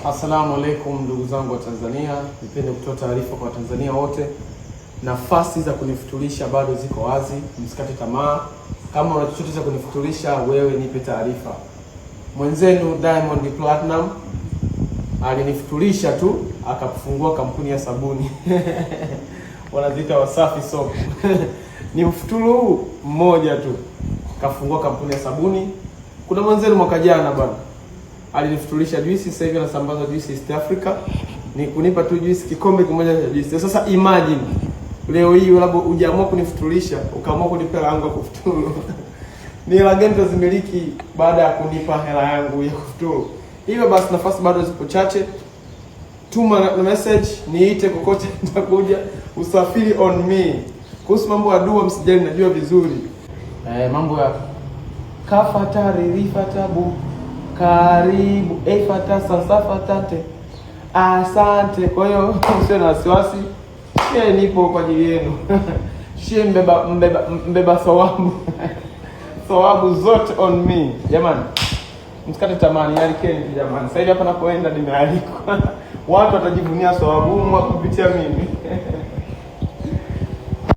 Assalamu alaikum ndugu zangu wa Tanzania, nipende kutoa taarifa kwa Tanzania wote. Nafasi za kunifutulisha bado ziko wazi, msikate tamaa. Kama una chochote cha kunifutulisha, wewe nipe taarifa. Mwenzenu Diamond Platinum alinifutulisha tu akafungua kampuni ya sabuni wanaziita Wasafi Soap. Ni mfutulu mmoja tu kafungua kampuni ya sabuni. Kuna mwenzenu mwaka jana bwana alinifutulisha juisi, sasa hivi anasambaza juisi East Africa. Ni kunipa tu juisi, kikombe kimoja cha juisi. Sasa imagine leo hii labda hujaamua kunifutulisha, ukaamua kunipa hela yangu ya kufuturu. Ni hela gani tazimiliki baada ya kunipa hela yangu ya kufuturu? Hivyo basi nafasi bado zipo chache. Tuma na message, niite kokote nitakuja. Usafiri on me. Kuhusu mambo ya dua msijali, najua vizuri. Mambo ya kafata ririfatabu karibu efata sansafatate asante. Kwa hiyo usiwe na wasiwasi, shie nipo kwa ajili yenu. Shie mbeba thawabu thawabu zote on me. Jamani, msikate tamani, alikeni jamani. Sasa hivi hapa napoenda nimealikwa. Watu watajivunia thawabu kupitia mimi.